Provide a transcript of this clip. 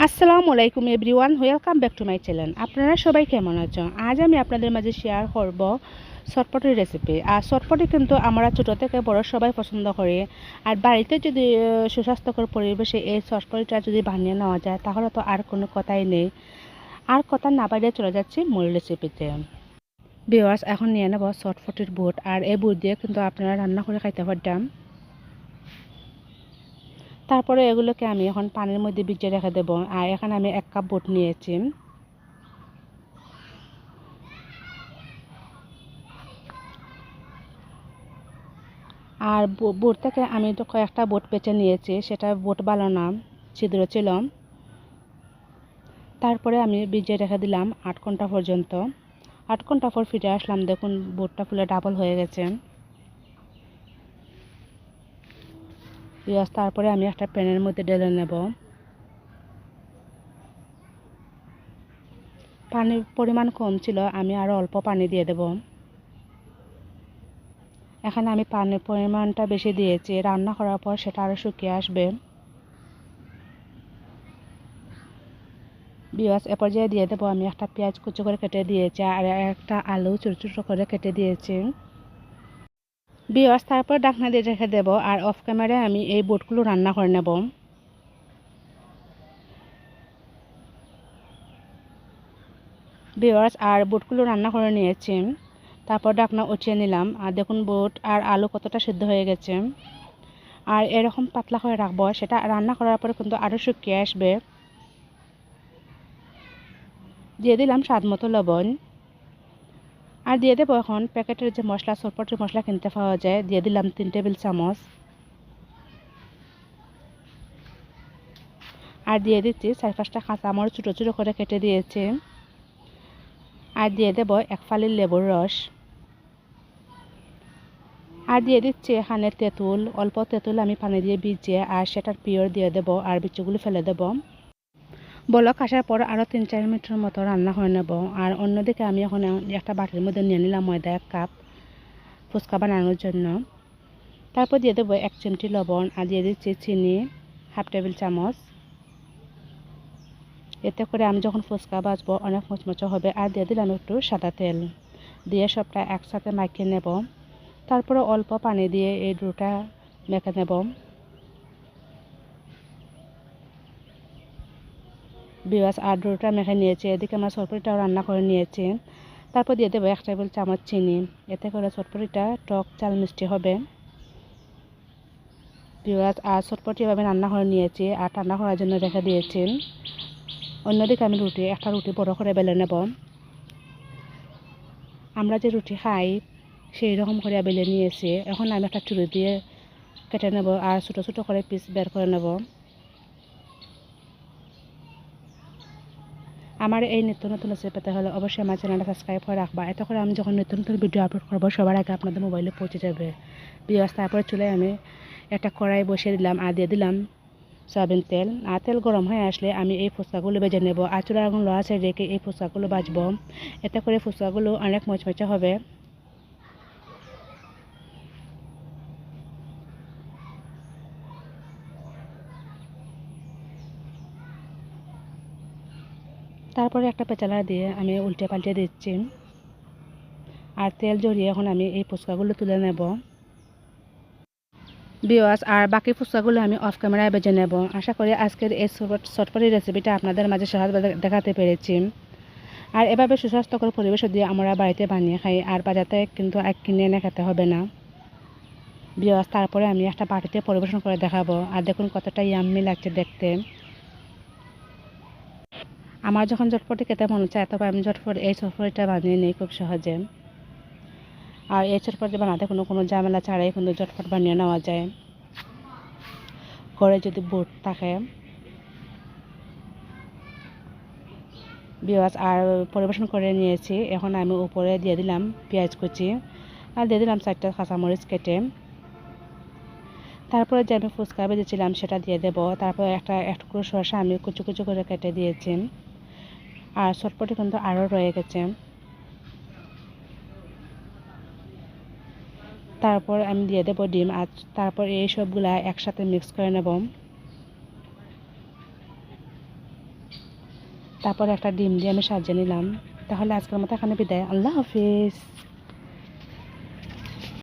আসসালামু আলাইকুম everyone, welcome back to my channel. আপনারা সবাই কেমন আছেন? আজ আমি আপনাদের মাঝে শেয়ার করব চটপটির রেসিপি। আর চটপটি কিন্তু আমরা ছোটো থেকে বড় সবাই পছন্দ করি। আর বাড়িতে যদি সুস্বাস্থ্যকর পরিবেশে এই চটপটিটা যদি বানিয়ে নেওয়া যায় তাহলে তো আর কোনো কথাই নেই। আর কথা না বাড়িয়ে চলে যাচ্ছি মূল রেসিপিতে। ভিউয়ার্স, এখন নিয়ে নেব চটপটির বুট। আর এই বুট দিয়ে কিন্তু আপনারা রান্না করে খাইতে পারতাম। তারপরে এগুলোকে আমি এখন পানির মধ্যে ভিজিয়ে রেখে দেবো। আর এখানে আমি 1 কাপ বুট নিয়েছি। আর বুট থেকে আমি তো কয়েকটা বুট বেছে নিয়েছি, সেটা বুট ভালো না, ছিদ্র ছিল। তারপরে আমি ভিজিয়ে রেখে দিলাম 8 ঘন্টা পর্যন্ত। 8 ঘন্টা পর ফিরে আসলাম, দেখুন বুটটা ফুলে ডাবল হয়ে গেছে। তারপরে আমি একটা প্যানের মধ্যে ঢেলে নেব। পানির পরিমাণ কম ছিল, আমি আরও অল্প পানি দিয়ে দেব। এখানে আমি পানির পরিমাণটা বেশি দিয়েছি, রান্না করার পর সেটা আরও শুকিয়ে আসবে। বিয়াস এ পর্যায়ে দিয়ে দেবো আমি একটা পেঁয়াজ কুচি করে কেটে দিয়েছি, আর একটা আলু ছোটো ছোটো করে কেটে দিয়েছি। বিয়াস তারপর ঢাকনা দিয়ে রেখে দেবো। আর অফ ক্যামেরায় আমি এই বুটগুলো রান্না করে নেব। বিয়াস আর বুটগুলো রান্না করে নিয়েছি। তারপর ঢাকনা উঠিয়ে নিলাম। আর দেখুন বুট আর আলু কতটা সিদ্ধ হয়ে গেছে। আর এরকম পাতলা করে রাখবো, সেটা রান্না করার পরে কিন্তু আরও শুকিয়ে আসবে। দিয়ে দিলাম স্বাদ মতো লবণ। আর দিয়ে দেবো এখন প্যাকেটের যে মশলা, চটপটির মশলা কিনতে পাওয়া যায়, দিয়ে দিলাম 3 টেবিল চামচ। আর দিয়ে দিচ্ছি 4-5টা কাঁচামরিচ ছোটো ছোটো করে কেটে দিয়েছি। আর দিয়ে দেবো 1 ফালি লেবুর রস। আর দিয়ে দিচ্ছি এখানে তেঁতুল, অল্প তেঁতুল আমি পানি দিয়ে ভিজিয়ে আর সেটার পিওর দিয়ে দেবো, আর বিচিগুলো ফেলে দেবো। বলক আসার পর আরও 3-4 মিনিটের মতো রান্না করে নেব। আর অন্যদিকে আমি এখন একটা বাটির মধ্যে নিয়ে নিলাম ময়দা 1 কাপ ফুচকা বানানোর জন্য। তারপর দিয়ে দেবো 1 চিমটি লবণ। আর দিয়ে দিচ্ছি চিনি 1/2 টেবিল চামচ। এতে করে আমি যখন ফুচকা ভাজবো অনেক মুচমুচে হবে। আর দিয়ে দিলাম একটু সাদা তেল, দিয়ে সবটা একসাথে মাখিয়ে নেব। তারপরে অল্প পানি দিয়ে এই ডোটা মেখে নেব। বিয়াস আর ডোটা মেখে নিয়েছি, এদিকে আমার চটপটিটাও রান্না করে নিয়েছি। তারপর দিয়ে দেবো 1 টেবিল চামচ চিনি। এতে করে চটপটিটা টক ঝাল মিষ্টি হবে। বিয়াস আর চটপটি এভাবে রান্না করে নিয়েছি আর ঠান্ডা করার জন্য রেখে দিয়েছি। অন্যদিকে আমি একটা রুটি বড় করে বেলে নেব। আমরা যে রুটি খাই সেই রকম করে বেলে নিয়েছি। এখন আমি একটা ছুরি দিয়ে কেটে নেব আর ছোটো ছোটো করে পিস বের করে নেব। আমার এই নিত্য নতুন রেসিপি পেতে হলে অবশ্যই আমার চ্যানেলটা সাবস্ক্রাইব করে রাখবা। এতে করে আমি যখন নতুন নতুন ভিডিও আপলোড করবো সবার আগে আপনাদের মোবাইলে পৌঁছে যাবে। বিয়াস তারপরে চুলায় আমি একটা কড়াই বসিয়ে দিলাম আর দিয়ে দিলাম সয়াবিন তেল। আর তেল গরম হয়ে আসলে আমি এই ফুচকাগুলো ভেজে নেব। আর চুলার আগুন লো আছে রেখে এই ফুচকাগুলো ভাজবো। এতে করে ফুচকাগুলো অনেক মচমচে হবে। তারপরে একটা পেঁচালা দিয়ে আমি উল্টে পাল্টে দিচ্ছি। আর তেল জড়িয়ে এখন আমি এই ফুচকাগুলো তুলে নেব। বিওয়াস আর বাকি ফুচকাগুলো আমি অফ ক্যামেরায় ভেজে নেব। আশা করি আজকের এই চটপটি রেসিপিটা আপনাদের মাঝে সহজভাবে দেখাতে পেরেছি। আর এভাবে সুস্বাস্থ্যকর পরিবেশ দিয়ে আমরা বাড়িতে বানিয়ে খাই, আর বাজারে কিন্তু আর কিনে এনে খেতে হবে না। বিওয়াস তারপরে আমি একটা বাটিতে পরিবেশন করে দেখাবো। আর দেখুন কতটা ইয়াম্মি লাগছে দেখতে। আমার যখন চটপটি খেতে মনে চায় তবে আমি ঝটপট এই চটপটিটা বানিয়ে নিই খুব সহজে। আর এই চটপটি বানাতে কোনো ঝামেলা ছাড়াই কিন্তু ঝটপট বানিয়ে নেওয়া যায়, ঘরে যদি বুট থাকে। বিয়াস আর পরিবেশন করে নিয়েছি। এখন আমি উপরে দিয়ে দিলাম পেঁয়াজ কুচি আর দিয়ে দিলাম 4টা কাঁচামরিচ কেটে। তারপরে যে আমি ফুচকা ভেজেছিলাম সেটা দিয়ে দেব। তারপর একটা টুকরো শসা আমি কুচি কুচি করে কেটে দিয়েছি। আর চটপটি কিন্তু আরও রয়ে গেছে। তারপর আমি দিয়ে দেবো ডিম। আর তারপর এই সবগুলা একসাথে মিক্স করে নেব। তারপর একটা ডিম দিয়ে আমি সাজিয়ে নিলাম। তাহলে আজকের মতো এখানে বিদায়, আল্লাহ হাফিজ।